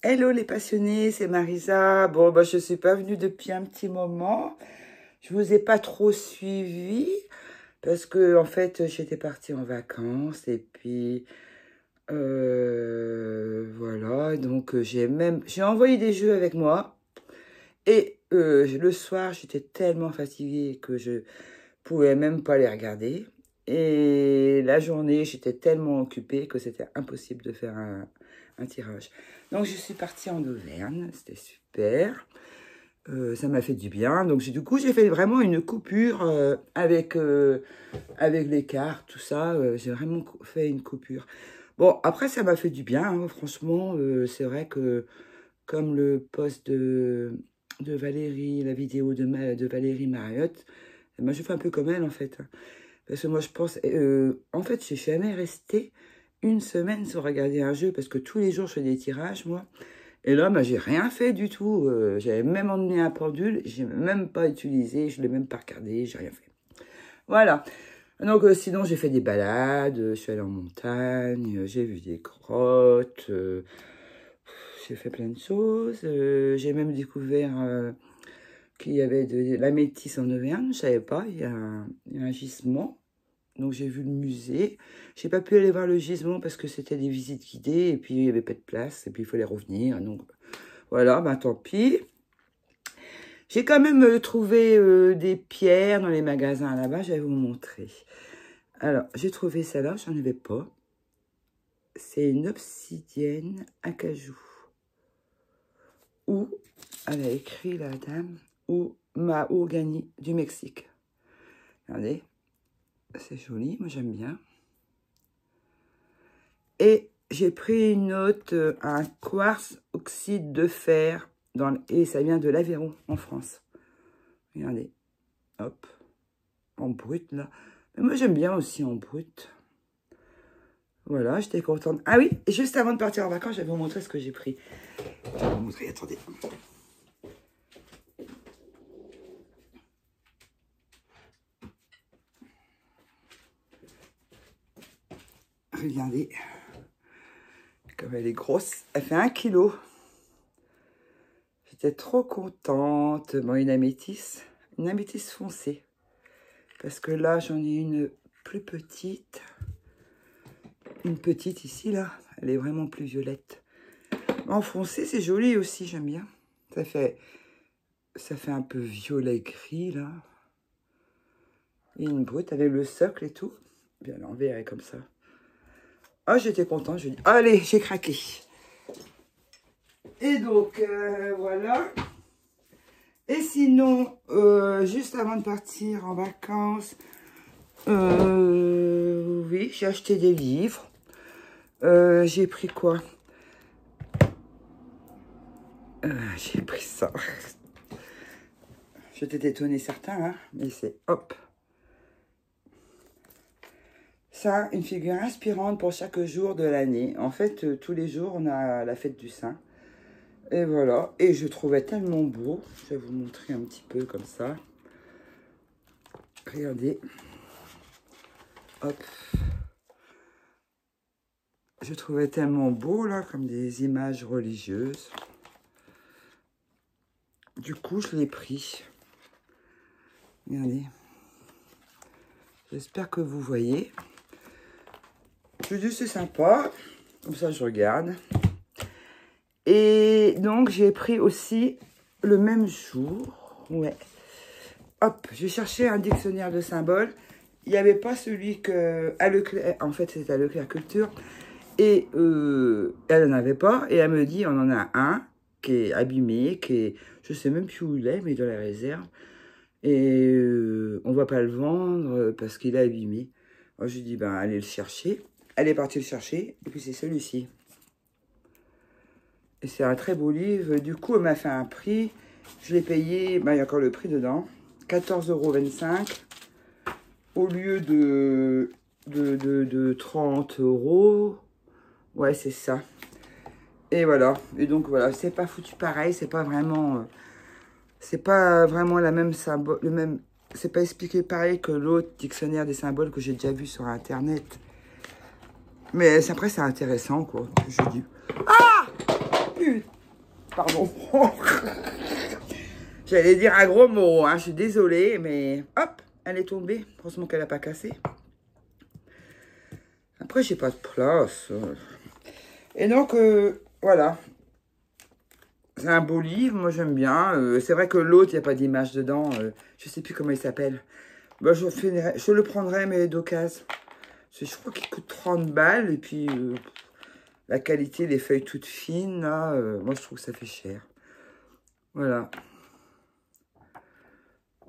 Hello les passionnés, c'est Marisa. Bon, bah, je suis pas venue depuis un petit moment. Je vous ai pas trop suivi parce que en fait j'étais partie en vacances et puis voilà. Donc j'ai envoyé des jeux avec moi et le soir j'étais tellement fatiguée que je pouvais même pas les regarder. Et la journée j'étais tellement occupée que c'était impossible de faire un tirage. Donc je suis partie en Auvergne, c'était super. Ça m'a fait du bien. Donc du coup, j'ai fait vraiment une coupure avec les cartes, tout ça. J'ai vraiment fait une coupure. Bon, après, ça m'a fait du bien. Hein, franchement, c'est vrai que comme le post de Valérie, la vidéo de Valérie Mariotte, moi, je fais un peu comme elle, en fait. Parce que moi, je pense... en fait, je suis jamais restée une semaine sans regarder un jeu parce que tous les jours, je fais des tirages, moi. Et là, bah, j'ai rien fait du tout. J'avais même emmené un pendule, j'ai même pas utilisé, je l'ai même pas regardé, j'ai rien fait. Voilà. Donc, sinon, j'ai fait des balades, je suis allée en montagne, j'ai vu des grottes, j'ai fait plein de choses. J'ai même découvert qu'il y avait de la métisse en Auvergne, je savais pas, il y a un gisement. Donc, j'ai vu le musée. J'ai pas pu aller voir le gisement parce que c'était des visites guidées et puis il n'y avait pas de place et puis il fallait revenir. Donc, voilà, ben tant pis. J'ai quand même trouvé des pierres dans les magasins là-bas. Je vais vous montrer. Alors, j'ai trouvé celle-là, j'en avais pas. C'est une obsidienne acajou. Ou, elle a écrit la dame, ou mahogany du Mexique. Regardez. C'est joli, moi j'aime bien. Et j'ai pris une autre, un quartz oxyde de fer, et ça vient de l'Aveyron, en France. Regardez, hop, en brut là. Mais moi j'aime bien aussi en brut. Voilà, j'étais contente. Ah oui, juste avant de partir en vacances, je vais vous montrer ce que j'ai pris. Je vais vous montrer, attendez. Regardez, comme elle est grosse. Elle fait 1 kg. J'étais trop contente. Bon, une améthyste foncée. Parce que là, j'en ai une plus petite. Une petite ici, là. Elle est vraiment plus violette. En foncé, c'est joli aussi, j'aime bien. Ça fait un peu violet gris, là. Et une brute avec le socle et tout. Bien, l'envers est comme ça. Ah, j'étais contente. Je dis, allez, j'ai craqué. Et donc, voilà. Et sinon, juste avant de partir en vacances, oui, j'ai acheté des livres. J'ai pris quoi? J'ai pris ça. Je t'ai étonné certains, hein, mais c'est hop. Ça, une figure inspirante pour chaque jour de l'année. En fait, tous les jours, on a la fête du Saint. Et voilà. Et je trouvais tellement beau. Je vais vous montrer un petit peu comme ça. Regardez. Hop. Je trouvais tellement beau, là, comme des images religieuses. Du coup, je l'ai pris. Regardez. J'espère que vous voyez. Je dis, c'est sympa. Comme ça, je regarde. Et donc, j'ai pris aussi le même jour. Ouais. Hop, j'ai cherché un dictionnaire de symboles. Il n'y avait pas celui à Leclerc. En fait, c'était à Leclerc Culture. Et elle n'en avait pas. Et elle me dit, on en a un qui est abîmé, je ne sais même plus où il est, mais dans la réserve. Et on ne va pas le vendre parce qu'il est abîmé. Moi, je lui dis, ben, allez le chercher. Elle est partie le chercher. Et puis, c'est celui-ci. Et c'est un très beau livre. Du coup, elle m'a fait un prix. Je l'ai payé, ben, il y a encore le prix dedans. 14,25 € au lieu de 30 €. Ouais, c'est ça. Et voilà. Et donc, voilà. C'est pas foutu pareil. C'est pas vraiment la même symbole. C'est pas expliqué pareil que l'autre dictionnaire des symboles que j'ai déjà vu sur Internet. Mais après, c'est intéressant, quoi. Je dis. Ah! Putain! Pardon. J'allais dire un gros mot, hein. Je suis désolée, mais hop, elle est tombée. Heureusement qu'elle n'a pas cassé. Après, j'ai pas de place. Et donc, voilà. C'est un beau livre, moi j'aime bien. C'est vrai que l'autre, il n'y a pas d'image dedans. Je sais plus comment il s'appelle. Bah, je le prendrai, mais d'occasion. Je crois qu'il coûte 30 balles. Et puis, la qualité des feuilles toutes fines, là, moi je trouve que ça fait cher. Voilà.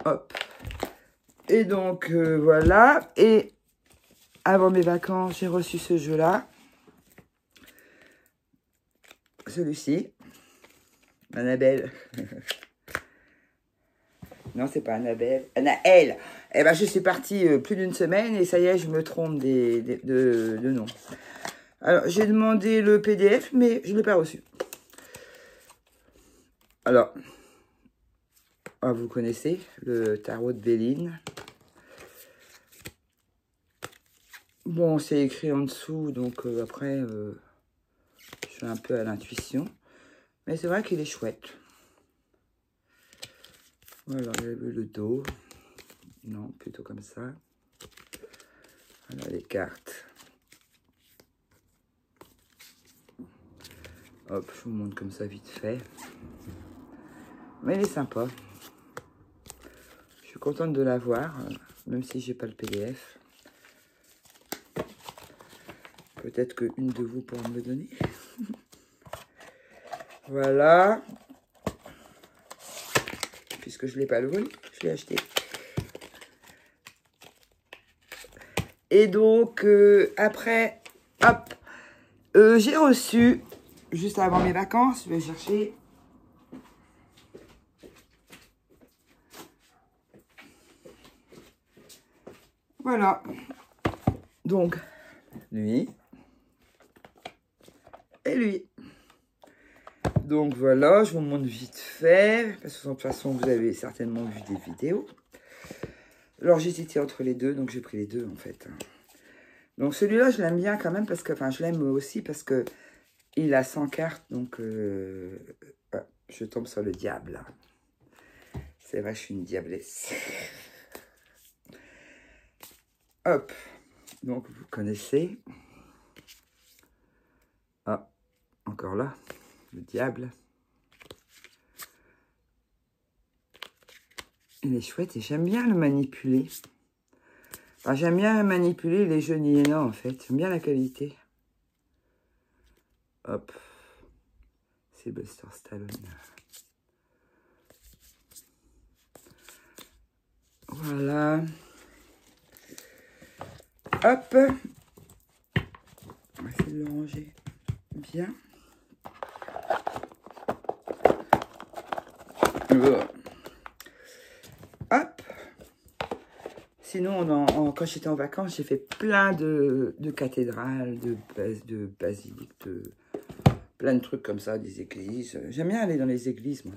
Hop. Et donc, voilà. Et avant mes vacances, j'ai reçu ce jeu-là. Celui-ci. Annabelle. Non, c'est pas Annabelle. Annaëlle. Eh ben, je suis partie plus d'une semaine et ça y est, je me trompe de nom. Alors, j'ai demandé le PDF, mais je ne l'ai pas reçu. Alors, vous connaissez le tarot de Béline. Bon, c'est écrit en dessous, donc après, je suis un peu à l'intuition. Mais c'est vrai qu'il est chouette. Voilà, le dos. Non, plutôt comme ça. Voilà les cartes. Hop, je vous montre comme ça vite fait. Mais il est sympa. Je suis contente de l'avoir, même si j'ai pas le PDF. Peut-être qu'une de vous pourra me le donner. Voilà. Puisque je ne l'ai pas volé, je l'ai acheté. Et donc, après, hop, j'ai reçu, juste avant mes vacances, je vais chercher. Voilà. Donc, lui. Et lui. Donc voilà, je vous montre vite fait. Parce que de toute façon, vous avez certainement vu des vidéos. Alors, j'hésitais entre les deux, donc j'ai pris les deux en fait. Donc celui-là, je l'aime bien quand même parce que, enfin, je l'aime aussi parce que il a 100 cartes, donc je tombe sur le diable. C'est vrai, je suis une diablesse. Hop, donc vous connaissez. Ah, encore là, le diable. Il est chouette et j'aime bien le manipuler. Enfin, j'aime bien manipuler les jeux Niena en fait. J'aime bien la qualité. Hop. C'est Buster Stallone. Voilà. Hop. On va essayer de le ranger bien. Hop. Sinon, quand j'étais en vacances, j'ai fait plein de cathédrales, de basiliques, plein de trucs comme ça, des églises. J'aime bien aller dans les églises, moi.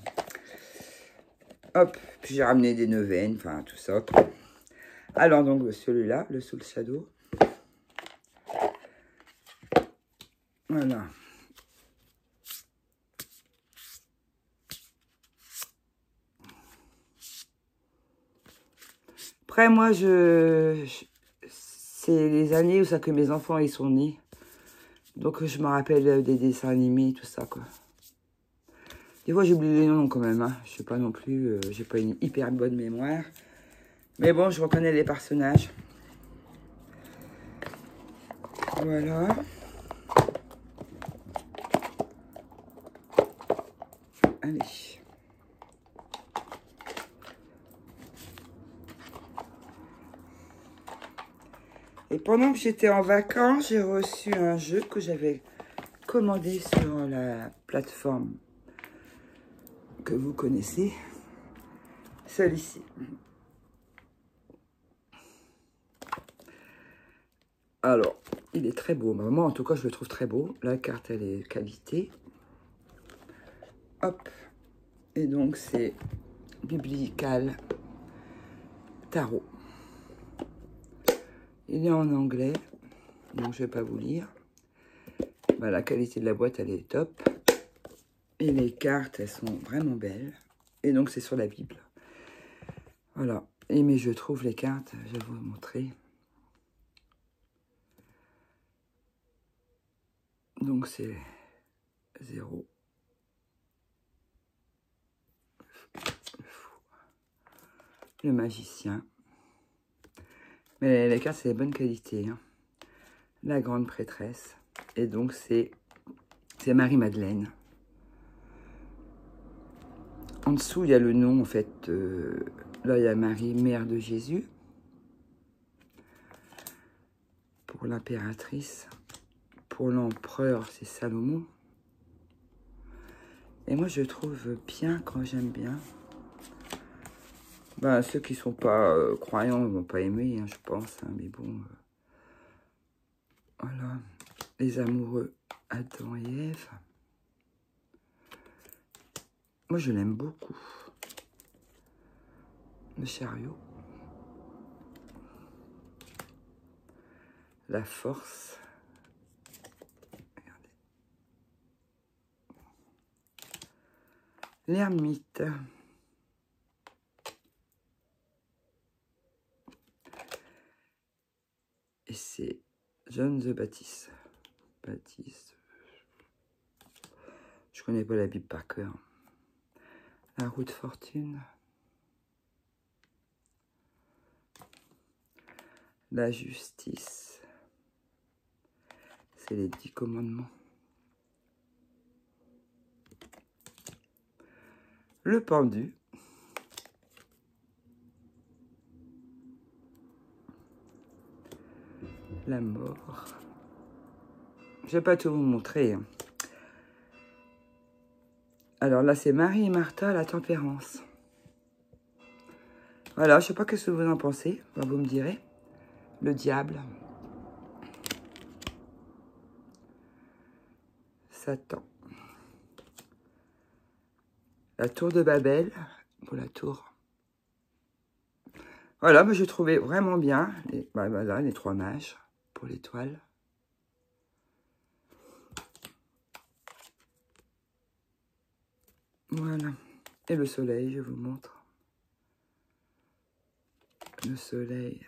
Hop, puis j'ai ramené des neuvaines, enfin tout ça. Alors donc celui-là, le Soul Shadow. Voilà. Après moi, c'est les années où ça que mes enfants ils sont nés. Donc je me rappelle des dessins animés, tout ça quoi. Des fois j'oublie les noms quand même, hein. Je sais pas non plus, j'ai pas une hyper bonne mémoire. Mais bon, je reconnais les personnages. Voilà. Allez. Et pendant que j'étais en vacances, j'ai reçu un jeu que j'avais commandé sur la plateforme que vous connaissez. Celui-ci. Alors, il est très beau. Moi, en tout cas, je le trouve très beau. La carte, elle est qualité. Hop. Et donc, c'est Biblical Tarot. Il est en anglais, donc je ne vais pas vous lire. Bah, la qualité de la boîte, elle est top. Et les cartes, elles sont vraiment belles. Et donc, c'est sur la Bible. Voilà. Et mais je trouve les cartes, je vais vous montrer. Donc, c'est 0. Le magicien. Mais les cartes, c'est de bonne qualité. Hein. La grande prêtresse. Et donc, c'est Marie-Madeleine. En dessous, il y a le nom, en fait. Là, il y a Marie, mère de Jésus. Pour l'impératrice. Pour l'empereur, c'est Salomon. Et moi, je trouve bien quand j'aime bien. Ben, ceux qui ne sont pas croyants ne vont pas aimer, hein, je pense. Hein, mais bon. Voilà. Les amoureux, Adam et Ève. Moi, je l'aime beaucoup. Le chariot. La force. Regardez. L'ermite. Et c'est John the Baptiste. Baptiste. Je connais pas la Bible par cœur. La roue de fortune. La justice. C'est les 10 commandements. Le pendu. La mort. Je vais pas tout vous montrer. Hein. Alors là, c'est Marie et Martha, la tempérance. Voilà, je sais pas ce que vous en pensez. Enfin, vous me direz. Le diable. Satan. La tour de Babel. Pour la tour. Voilà, mais je trouvais vraiment bien. Voilà, les 3 mages pour l'étoile. Voilà. Et le soleil, je vous montre. Le soleil.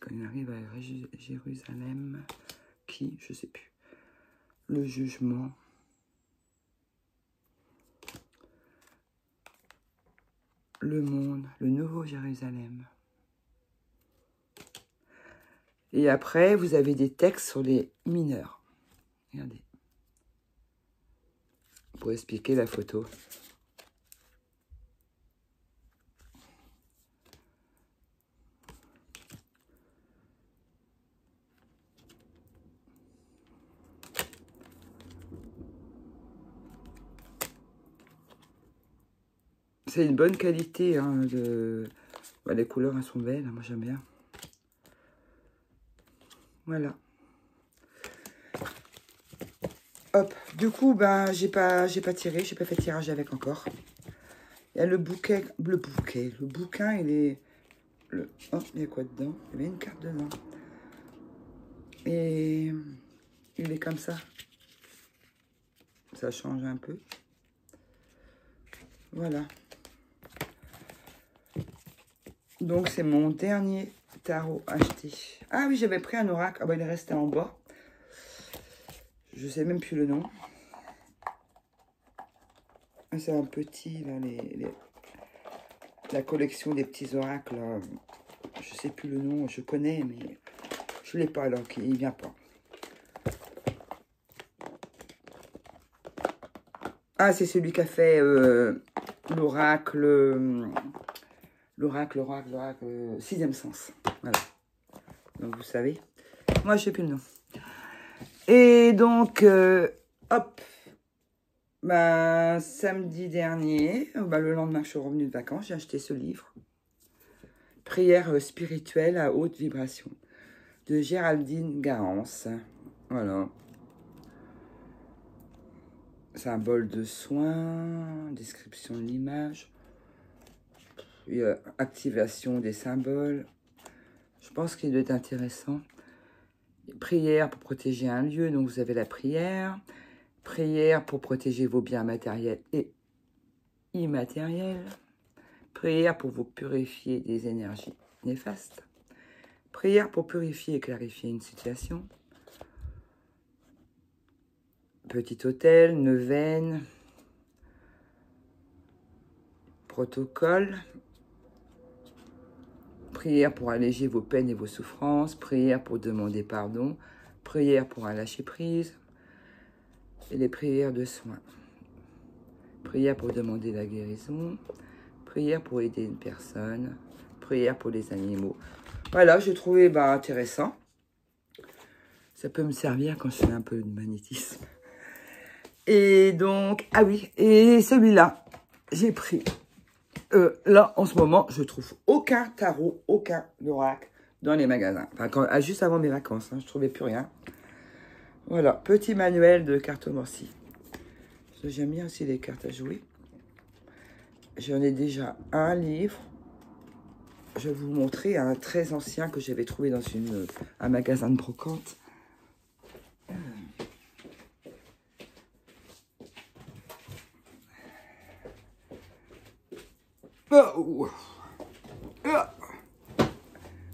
Quand il arrive à Jérusalem, qui, je sais plus. Le jugement. Le monde, le nouveau Jérusalem. Et après, vous avez des textes sur les mineurs. Regardez. Pour expliquer la photo. C'est une bonne qualité. Hein, les couleurs, elles sont belles. Moi, j'aime bien. Voilà. Hop. Du coup, ben, j'ai pas tiré. J'ai pas fait tirage avec encore. Il y a le bouquet. Le bouquin, il est... Oh, il y a quoi dedans? Il y avait une carte dedans. Et il est comme ça. Ça change un peu. Voilà. Donc, c'est mon dernier tarot acheté. Ah oui, j'avais pris un oracle. Ah bah, il est resté en bas. Je sais même plus le nom. C'est un petit, là, la collection des petits oracles. Là. Je sais plus le nom, je connais, mais je l'ai pas, donc il vient pas. Ah, c'est celui qui a fait l'oracle, sixième sens. Voilà. Donc, vous savez. Moi, je sais plus le nom. Et donc, hop. Bah, samedi dernier, le lendemain que je suis revenue de vacances, j'ai acheté ce livre. Prière spirituelle à haute vibration. De Géraldine Garance. Voilà. Symbole de soin, description de l'image, activation des symboles. Je pense qu'il doit être intéressant. Prière pour protéger un lieu, donc vous avez la prière. Prière pour protéger vos biens matériels et immatériels. Prière pour vous purifier des énergies néfastes. Prière pour purifier et clarifier une situation. Petit autel, neuvaine. Protocole. Prière pour alléger vos peines et vos souffrances. Prière pour demander pardon. Prière pour un lâcher-prise. Et les prières de soins. Prière pour demander la guérison. Prière pour aider une personne. Prière pour les animaux. Voilà, j'ai trouvé intéressant. Ça peut me servir quand je fais un peu de magnétisme. Et donc, ah oui, et celui-là, j'ai pris. Là, en ce moment, je trouve aucun tarot, aucun oracle dans les magasins. Enfin, juste avant mes vacances, hein, je trouvais plus rien. Voilà, petit manuel de cartomancie. J'aime bien aussi les cartes à jouer. J'en ai déjà un livre. Je vais vous montrer un très ancien que j'avais trouvé dans un magasin de brocante. Oh.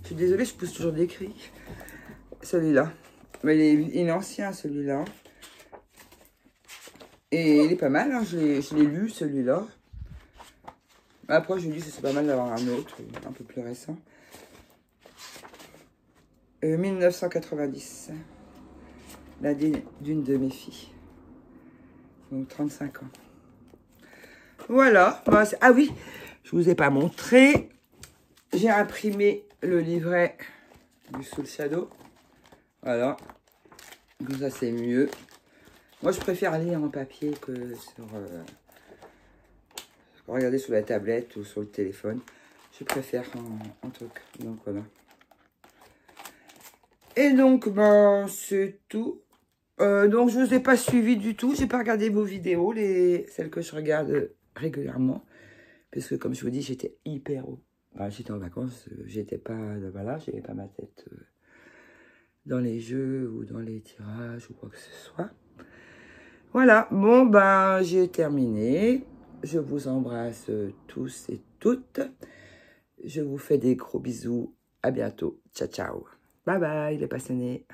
Je suis désolée, je pousse toujours des cris. Celui-là. Mais il est ancien, celui-là. Et il est pas mal, hein. Je l'ai lu, celui-là. Après, je me dis que c'est pas mal d'avoir un autre, un peu plus récent. 1990. L'année d'une de mes filles. Donc, 35 ans. Voilà. Ah oui, je vous ai pas montré. J'ai imprimé le livret du Soul Shadow. Voilà. Donc ça, c'est mieux. Moi, je préfère lire en papier que sur... regarder sur la tablette ou sur le téléphone. Je préfère en truc. Donc, voilà. Et donc, c'est tout. Donc, je ne vous ai pas suivi du tout. J'ai pas regardé vos vidéos, celles que je regarde régulièrement. Parce que, comme je vous dis, j'étais hyper haut. Enfin, j'étais en vacances, j'étais pas... Voilà, j'avais pas ma tête dans les jeux ou dans les tirages ou quoi que ce soit. Voilà, bon, j'ai terminé. Je vous embrasse tous et toutes. Je vous fais des gros bisous. À bientôt. Ciao, ciao. Bye bye, les passionnés.